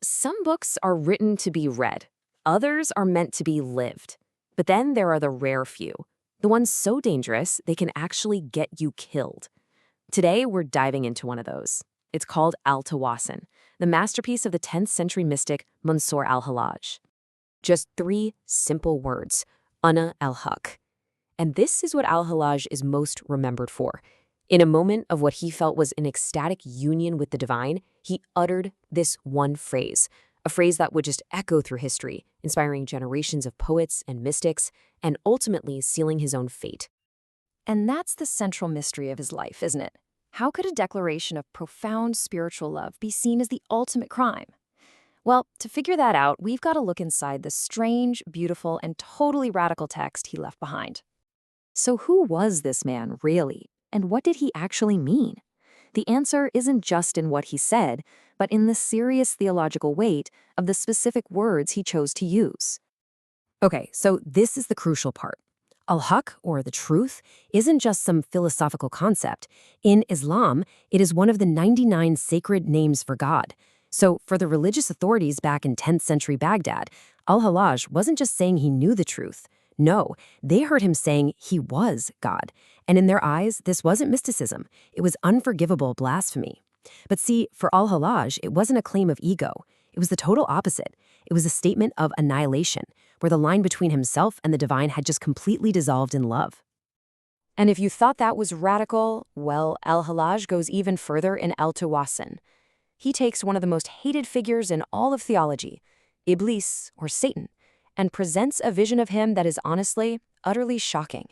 Some books are written to be read. Others are meant to be lived. But then there are the rare few, the ones so dangerous they can actually get you killed. Today, we're diving into one of those. It's called Al-Tawasin, the masterpiece of the 10th century mystic Mansur al-Hallaj. Just 3 simple words, Ana al-Haq. And this is what al-Hallaj is most remembered for. In a moment of what he felt was an ecstatic union with the divine, he uttered this one phrase, a phrase that would just echo through history, inspiring generations of poets and mystics, and ultimately sealing his own fate. And that's the central mystery of his life, isn't it? How could a declaration of profound spiritual love be seen as the ultimate crime? Well, to figure that out, we've got to look inside the strange, beautiful, and totally radical text he left behind. So who was this man, really? And what did he actually mean? The answer isn't just in what he said, but in the serious theological weight of the specific words he chose to use. Okay, so this is the crucial part. Al-Haq, or the truth, isn't just some philosophical concept. In Islam, it is one of the 99 sacred names for God. So for the religious authorities back in 10th century Baghdad, Al-Hallaj wasn't just saying he knew the truth. No, they heard him saying he was God. And in their eyes, this wasn't mysticism. It was unforgivable blasphemy. But see, for Al-Hallaj, it wasn't a claim of ego. It was the total opposite. It was a statement of annihilation, where the line between himself and the divine had just completely dissolved in love. And if you thought that was radical, well, Al-Hallaj goes even further in Al-Tawasin. He takes one of the most hated figures in all of theology, Iblis, or Satan, and presents a vision of him that is honestly, utterly shocking.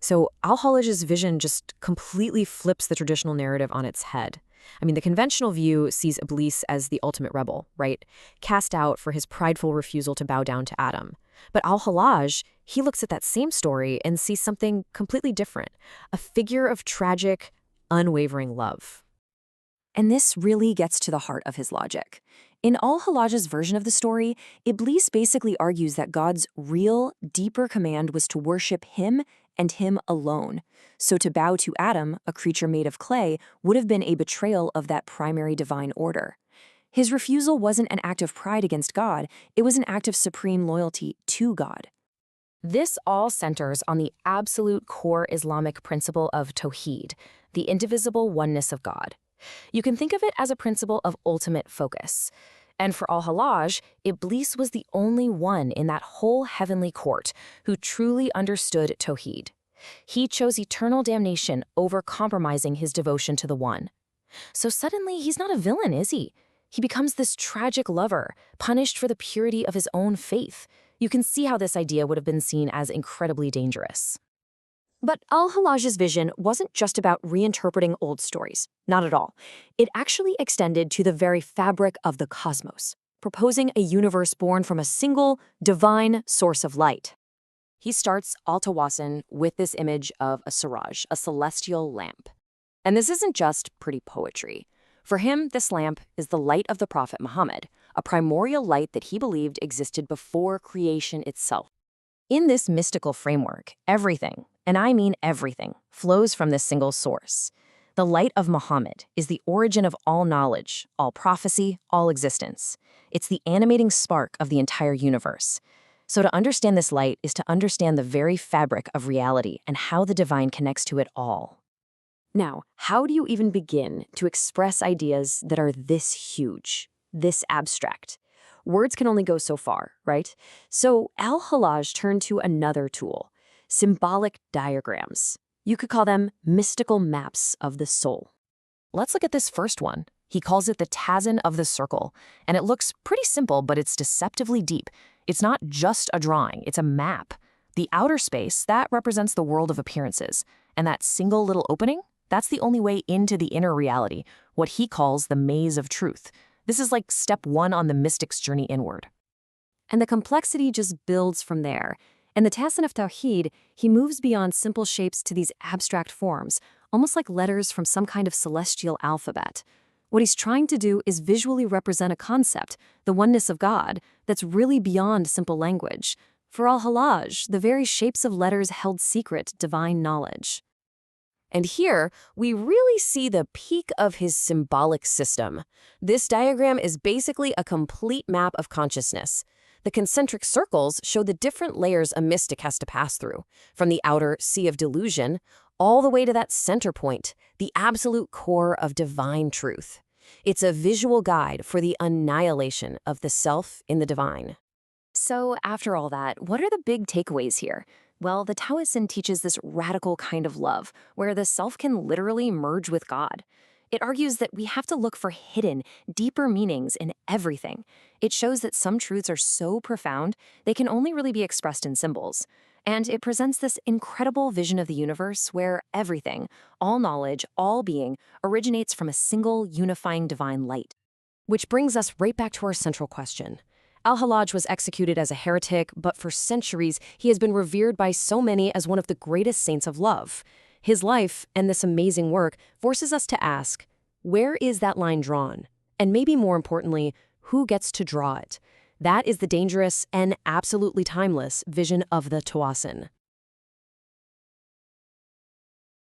So Al-Hallaj's vision just completely flips the traditional narrative on its head. The conventional view sees Iblis as the ultimate rebel, right? Cast out for his prideful refusal to bow down to Adam. But Al-Hallaj, he looks at that same story and sees something completely different, a figure of tragic, unwavering love. And this really gets to the heart of his logic. In Al-Hallaj's version of the story, Iblis basically argues that God's real, deeper command was to worship him and him alone. So to bow to Adam, a creature made of clay, would have been a betrayal of that primary divine order. His refusal wasn't an act of pride against God, it was an act of supreme loyalty to God. This all centers on the absolute core Islamic principle of tawhid, the indivisible oneness of God. You can think of it as a principle of ultimate focus. And for Al-Hallaj, Iblis was the only one in that whole heavenly court who truly understood tawhid. He chose eternal damnation over compromising his devotion to the One. So suddenly, he's not a villain, is he? He becomes this tragic lover, punished for the purity of his own faith. You can see how this idea would have been seen as incredibly dangerous. But Al-Hallaj's vision wasn't just about reinterpreting old stories. Not at all. It actually extended to the very fabric of the cosmos, proposing a universe born from a single, divine source of light. He starts Al-Tawasin with this image of a Siraj, a celestial lamp. And this isn't just pretty poetry. For him, this lamp is the light of the Prophet Muhammad, a primordial light that he believed existed before creation itself. In this mystical framework, everything, and I mean everything, flows from this single source. The light of Muhammad is the origin of all knowledge, all prophecy, all existence. It's the animating spark of the entire universe. So to understand this light is to understand the very fabric of reality and how the divine connects to it all. Now, how do you even begin to express ideas that are this huge, this abstract? Words can only go so far, right? So Al-Hallaj turned to another tool, symbolic diagrams. You could call them mystical maps of the soul. Let's look at this first one. He calls it the Tawāsīn of the circle, and it looks pretty simple, but it's deceptively deep. It's not just a drawing, it's a map. The outer space, that represents the world of appearances, and that single little opening, that's the only way into the inner reality, what he calls the maze of truth. This is like step 1 on the mystic's journey inward. And the complexity just builds from there. In the Tawāsīn of Tawhid, he moves beyond simple shapes to these abstract forms, almost like letters from some kind of celestial alphabet. What he's trying to do is visually represent a concept, the oneness of God, that's really beyond simple language. For Al-Hallaj, the very shapes of letters held secret divine knowledge. And here, we really see the peak of his symbolic system. This diagram is basically a complete map of consciousness. The concentric circles show the different layers a mystic has to pass through, from the outer sea of delusion all the way to that center point, the absolute core of divine truth. It's a visual guide for the annihilation of the self in the divine. So after all that, what are the big takeaways here? Well, the Taoist teaches this radical kind of love, where the self can literally merge with God. It argues that we have to look for hidden, deeper meanings in everything. It shows that some truths are so profound, they can only really be expressed in symbols. And it presents this incredible vision of the universe where everything, all knowledge, all being, originates from a single unifying divine light. Which brings us right back to our central question. Al-Hallaj was executed as a heretic, but for centuries he has been revered by so many as one of the greatest saints of love. His life and this amazing work forces us to ask, where is that line drawn? And maybe more importantly, who gets to draw it? That is the dangerous and absolutely timeless vision of the Ṭawāsīn.